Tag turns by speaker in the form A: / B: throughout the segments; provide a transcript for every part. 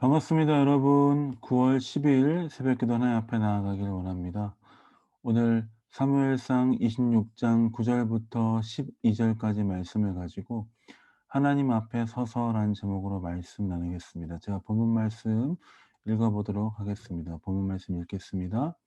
A: 반갑습니다, 여러분. 9월 10일 새벽기도 하나님 앞에 나아가길 원합니다. 오늘 사무엘상 26장 9절부터 12절까지 말씀을 가지고 하나님 앞에 서서란 제목으로 말씀 나누겠습니다. 제가 본문 말씀 읽어보도록 하겠습니다. 본문 말씀 읽겠습니다.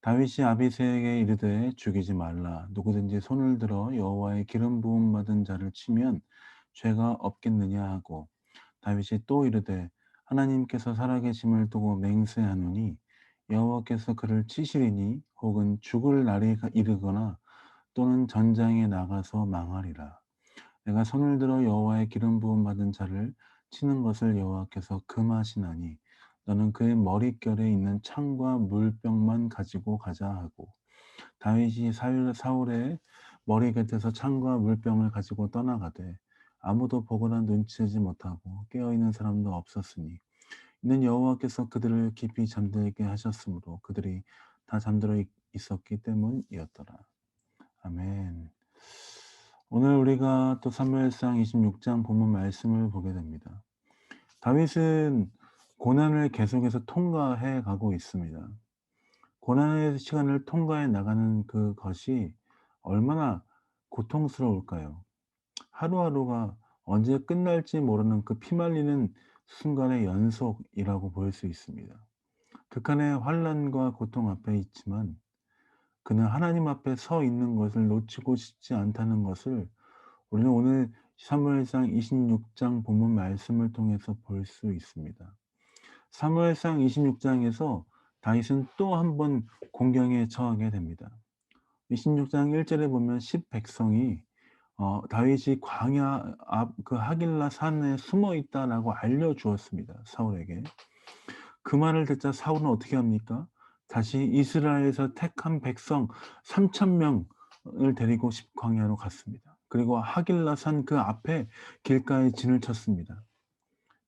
A: 다윗이 아비새에게 이르되 죽이지 말라. 누구든지 손을 들어 여호와의 기름 부음 받은 자를 치면 죄가 없겠느냐 하고, 다윗이 또 이르되 하나님께서 살아계심을 두고 맹세하노니 여호와께서 그를 치시리니 혹은 죽을 날이 이르거나 또는 전장에 나가서 망하리라. 내가 손을 들어 여호와의 기름 부음 받은 자를 치는 것을 여호와께서 금하시나니 너는 그의 머릿결에 있는 창과 물병만 가지고 가자 하고, 다윗이 사울의 머리 곁에서 창과 물병을 가지고 떠나가되 아무도 보거나 눈치채지 못하고 깨어있는 사람도 없었으니, 이는 여호와께서 그들을 깊이 잠들게 하셨으므로 그들이 다 잠들어 있었기 때문이었더라. 아멘. 오늘 우리가 또 사무엘상 26장 본문 말씀을 보게 됩니다. 다윗은 고난을 계속해서 통과해 가고 있습니다. 고난의 시간을 통과해 나가는 그것이 얼마나 고통스러울까요? 하루하루가 언제 끝날지 모르는 그 피말리는 순간의 연속이라고 볼 수 있습니다. 극한의 환난과 고통 앞에 있지만 그는 하나님 앞에 서 있는 것을 놓치고 싶지 않다는 것을 우리는 오늘 사무엘상 26장 본문 말씀을 통해서 볼 수 있습니다. 사무엘상 26장에서 다윗은 또 한 번 공경에 처하게 됩니다. 26장 1절에 보면 10 백성이 다윗이 광야 앞 그 하길라 산에 숨어 있다라고 알려 주었습니다, 사울에게. 그 말을 듣자 사울은 어떻게 합니까? 다시 이스라엘에서 택한 백성 3천 명을 데리고 광야로 갔습니다. 그리고 하길라 산 그 앞에 길가에 진을 쳤습니다.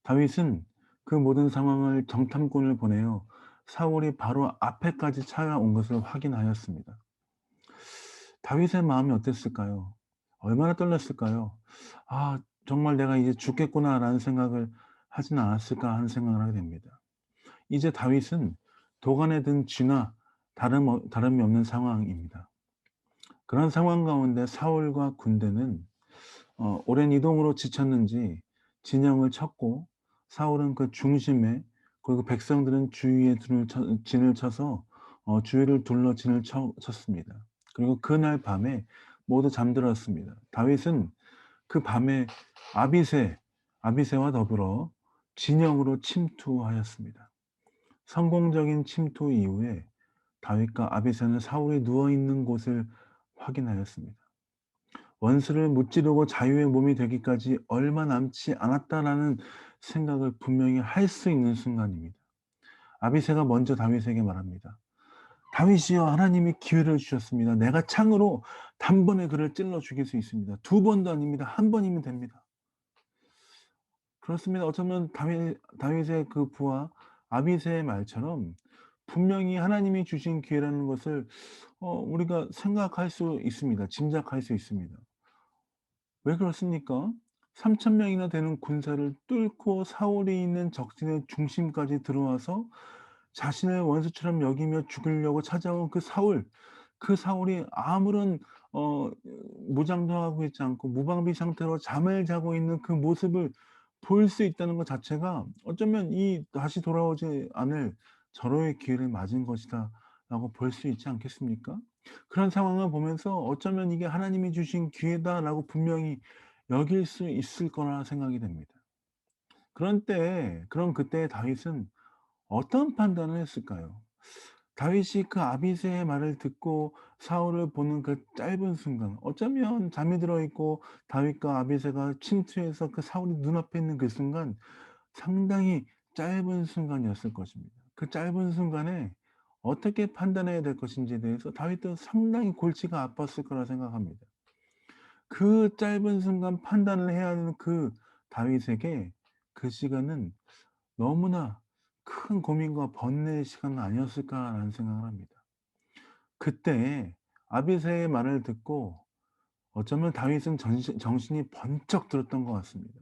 A: 다윗은 그 모든 상황을 정탐꾼을 보내어 사울이 바로 앞에까지 찾아온 것을 확인하였습니다. 다윗의 마음이 어땠을까요? 얼마나 떨렸을까요? '아, 정말 내가 이제 죽겠구나.'라는 생각을 하진 않았을까 하는 생각을 하게 됩니다. 이제 다윗은 도간에 든 쥐나 다름이 없는 상황입니다. 그런 상황 가운데 사울과 군대는 오랜 이동으로 지쳤는지 진영을 쳤고, 사울은 그 중심에, 그리고 백성들은 주위에 진을 쳐서 주위를 둘러 쳤습니다. 그리고 그날 밤에 모두 잠들었습니다. 다윗은 그 밤에 아비새 아비새와 더불어 진영으로 침투하였습니다. 성공적인 침투 이후에 다윗과 아비새는 사울이 누워 있는 곳을 확인하였습니다. 원수를 무찌르고 자유의 몸이 되기까지 얼마 남지 않았다라는 생각을 분명히 할 수 있는 순간입니다. 아비새가 먼저 다윗에게 말합니다. 다윗이여, 하나님이 기회를 주셨습니다. 내가 창으로 단번에 그를 찔러 죽일 수 있습니다. 두 번도 아닙니다. 한 번이면 됩니다. 그렇습니다. 어쩌면 다윗의 그 부하 아비새의 말처럼 분명히 하나님이 주신 기회라는 것을 우리가 생각할 수 있습니다. 짐작할 수 있습니다. 왜 그렇습니까? 3천 명이나 되는 군사를 뚫고 사울이 있는 적진의 중심까지 들어와서 자신을 원수처럼 여기며 죽이려고 찾아온 그 사울이 아무런 어 무장도 하고 있지 않고 무방비 상태로 잠을 자고 있는 그 모습을 볼 수 있다는 것 자체가 어쩌면 이 '다시 돌아오지 않을 절호의 기회를 맞은 것이다.'라고 볼 수 있지 않겠습니까? 그런 상황을 보면서 어쩌면 '이게 하나님이 주신 기회다.'라고 분명히 여길 수 있을 거라 생각이 됩니다. 그런 그때 다윗은 어떤 판단을 했을까요? 다윗이 그 아비새의 말을 듣고 사울을 보는 그 짧은 순간, 어쩌면 잠이 들어 있고 다윗과 아비새가 침투해서 그 사울이 눈앞에 있는 그 순간, 상당히 짧은 순간이었을 것입니다. 그 짧은 순간에 어떻게 판단해야 될 것인지에 대해서 다윗도 상당히 골치가 아팠을 거라 생각합니다. 그 짧은 순간 판단을 해야 하는 그 다윗에게 그 시간은 너무나 큰 고민과 번뇌의 시간은 아니었을까라는 생각을 합니다. 그때 아비새의 말을 듣고 어쩌면 다윗은 정신이 번쩍 들었던 것 같습니다.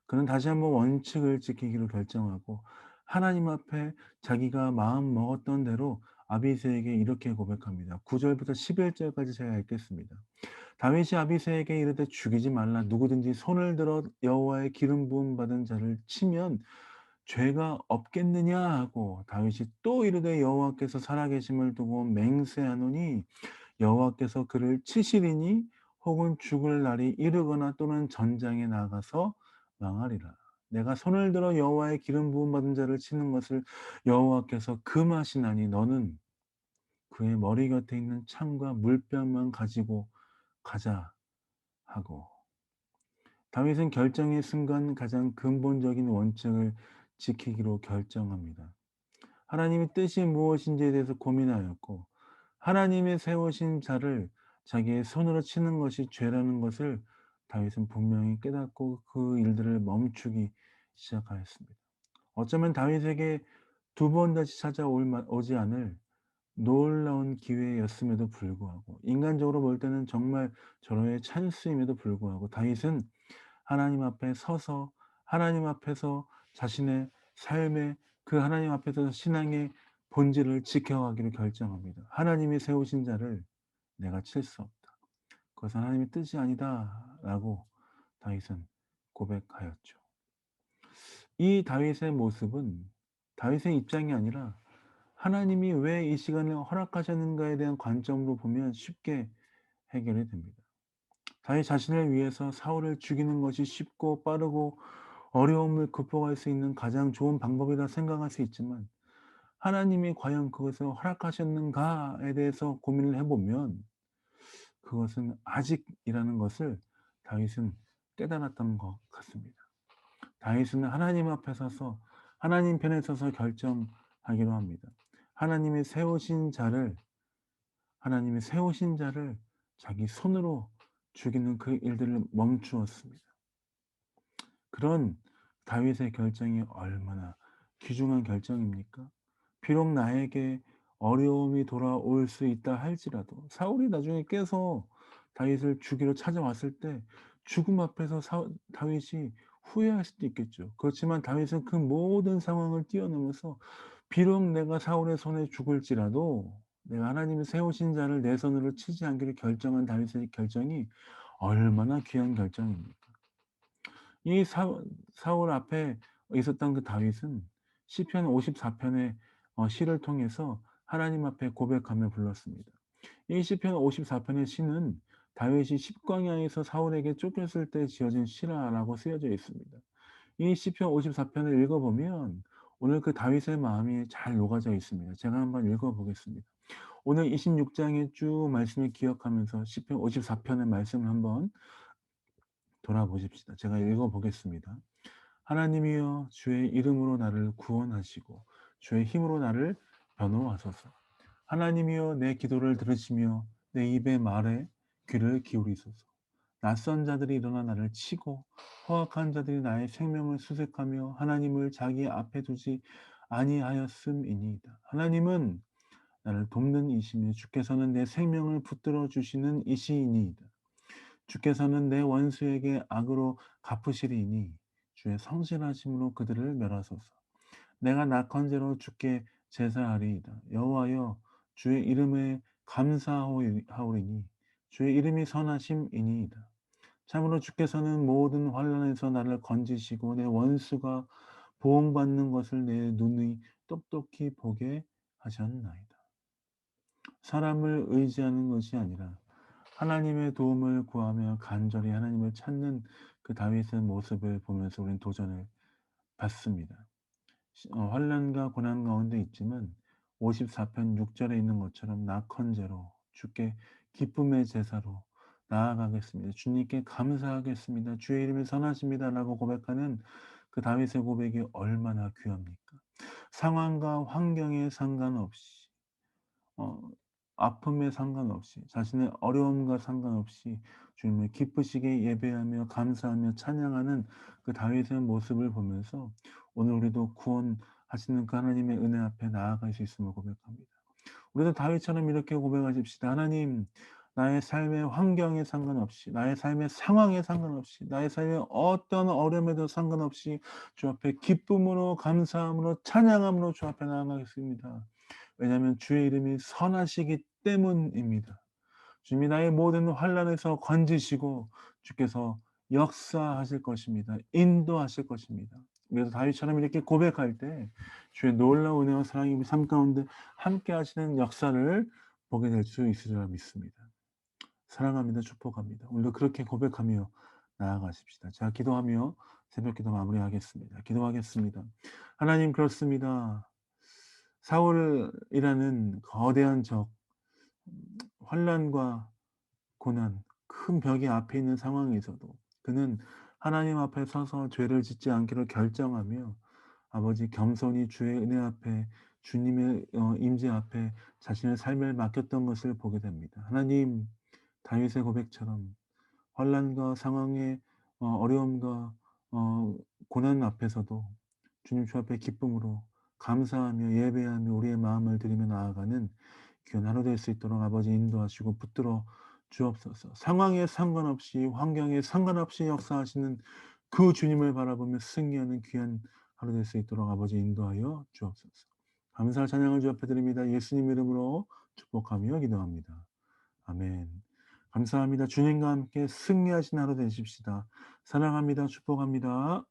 A: 그는 다시 한번 원칙을 지키기로 결정하고 하나님 앞에 자기가 마음 먹었던 대로 아비새에게 이렇게 고백합니다. 9 절부터 11 절까지 제가 읽겠습니다. 다윗이 아비새에게 이르되 죽이지 말라. 누구든지 손을 들어 여호와의 기름 부음 받은 자를 치면 죄가 없겠느냐 하고, 다윗이 또 이르되 여호와께서 살아계심을 두고 맹세하노니 여호와께서 그를 치시리니 혹은 죽을 날이 이르거나 또는 전장에 나가서 망하리라. 내가 손을 들어 여호와의 기름 부음 받은 자를 치는 것을 여호와께서 금하시나니 너는 그의 머리 곁에 있는 창과 물병만 가지고 가자 하고. 다윗은 결정의 순간 가장 근본적인 원칙을 지키기로 결정합니다. 하나님의 뜻이 무엇인지에 대해서 고민하였고, 하나님이 세우신 자를 자기의 손으로 치는 것이 죄라는 것을 다윗은 분명히 깨닫고 그 일들을 멈추기 시작하였습니다. 어쩌면 다윗에게 두 번 다시 오지 않을 놀라운 기회였음에도 불구하고, 인간적으로 볼 때는 정말 절호의 찬스임에도 불구하고, 다윗은 하나님 앞에 서서 하나님 앞에서 자신의 삶의 그 하나님 앞에서 신앙의 본질을 지켜가기로 결정합니다. 하나님이 세우신 자를 내가 칠 수 없다. 그것은 하나님의 뜻이 아니다라고 다윗은 고백하였죠. 이 다윗의 모습은 다윗의 입장이 아니라 하나님이 왜 이 시간을 허락하셨는가에 대한 관점으로 보면 쉽게 해결이 됩니다. 다윗 자신을 위해서 사울을 죽이는 것이 쉽고 빠르고 어려움을 극복할 수 있는 가장 좋은 방법이라 생각할 수 있지만, 하나님이 과연 그것을 허락하셨는가에 대해서 고민을 해보면 그것은 아직이라는 것을 다윗은 깨달았던 것 같습니다. 다윗은 하나님 앞에 서서 하나님 편에 서서 결정하기로 합니다. 하나님이 세우신 자를 하나님이 세우신 자를 자기 손으로 죽이는 그 일들을 멈추었습니다. 그런 다윗의 결정이 얼마나 귀중한 결정입니까? 비록 나에게 어려움이 돌아올 수 있다 할지라도, 사울이 나중에 깨서 다윗을 죽이러 찾아왔을 때 죽음 앞에서 다윗이 후회할 수도 있겠죠. 그렇지만 다윗은 그 모든 상황을 뛰어넘어서 비록 내가 사울의 손에 죽을지라도 내가 하나님이 세우신 자를 내 손으로 치지 않기를 결정한 다윗의 결정이 얼마나 귀한 결정입니까? 이 사울 앞에 있었던 그 다윗은 시편 54 편의 시를 통해서 하나님 앞에 고백하며 불렀습니다. 이 시편 54 편의 시는 다윗이 십광야에서 사울에게 쫓겼을 때 지어진 시라고 쓰여져 있습니다. 이 시편 54 편을 읽어보면 오늘 그 다윗의 마음이 잘 녹아져 있습니다. 제가 한번 읽어보겠습니다. 오늘 26장의 쭉 말씀을 기억하면서 시편 54 편의 말씀을 한번 돌아보십시다. 제가 읽어보겠습니다. 하나님이여, 주의 이름으로 나를 구원하시고 주의 힘으로 나를 변호하소서. 하나님이여, 내 기도를 들으시며 내 입의 말에 귀를 기울이소서. 낯선 자들이 일어나 나를 치고 허악한 자들이 나의 생명을 수색하며 하나님을 자기 앞에 두지 아니하였음이니이다. 하나님은 나를 돕는 이시며 주께서는 내 생명을 붙들어 주시는 이시이니이다. 주께서는 내 원수에게 악으로 갚으시리니 주의 성실하심으로 그들을 멸하소서. 내가 낙헌제로 주께 제사하리이다. 여호와여, 주의 이름에 감사하오리니 주의 이름이 선하심이니이다. 참으로 주께서는 모든 환난에서 나를 건지시고 내 원수가 보응받는 것을 내 눈이 똑똑히 보게 하셨나이다. 사람을 의지하는 것이 아니라 하나님의 도움을 구하며 간절히 하나님을 찾는 그 다윗의 모습을 보면서 우리는 도전을 받습니다. 환난과 고난 가운데 있지만 54편 6절에 있는 것처럼 낙헌제로 주께 기쁨의 제사로 나아가겠습니다. 주님께 감사하겠습니다. 주의 이름이 선하십니다라고 고백하는 그 다윗의 고백이 얼마나 귀합니까? 상황과 환경에 상관없이, 어 아픔에 상관없이, 자신의 어려움과 상관없이 주님을 기쁘시게 예배하며 감사하며 찬양하는 그 다윗의 모습을 보면서 오늘 우리도 구원하시는 그 하나님의 은혜 앞에 나아갈 수 있음을 고백합니다. 우리도 다윗처럼 이렇게 고백하십시다. 하나님, 나의 삶의 환경에 상관없이, 나의 삶의 상황에 상관없이, 나의 삶의 어떤 어려움에도 상관없이 주 앞에 기쁨으로 감사함으로 찬양함으로 주 앞에 나아가겠습니다. 왜냐하면 주의 이름이 선하시기 때문입니다. 주님이 나의 모든 환난에서 건지시고 주께서 역사하실 것입니다. 인도하실 것입니다. 그래서 다윗처럼 이렇게 고백할 때 주의 놀라운 은혜와 사랑이 우리 삶 가운데 함께 하시는 역사를 보게 될 수 있으리라 믿습니다. 사랑합니다. 축복합니다. 오늘도 그렇게 고백하며 나아가십시다. 자, 기도하며 새벽 기도 마무리하겠습니다. 기도하겠습니다. 하나님, 그렇습니다. 사울이라는 거대한 적, 환난과 고난, 큰 벽이 앞에 있는 상황에서도 그는 하나님 앞에 서서 죄를 짓지 않기로 결정하며 아버지 겸손히 주의 은혜 앞에 주님의 임재 앞에 자신의 삶을 맡겼던 것을 보게 됩니다. 하나님, 다윗의 고백처럼 환난과 상황의 어려움과 어 고난 앞에서도 주님 주 앞에 기쁨으로 감사하며 예배하며 우리의 마음을 드리며 나아가는 귀한 하루 될 수 있도록 아버지 인도하시고 붙들어 주옵소서. 상황에 상관없이 환경에 상관없이 역사하시는 그 주님을 바라보며 승리하는 귀한 하루 될 수 있도록 아버지 인도하여 주옵소서. 감사와 찬양을 주 앞에 드립니다. 예수님 이름으로 축복하며 기도합니다. 아멘. 감사합니다. 주님과 함께 승리하신 하루 되십시다. 사랑합니다. 축복합니다.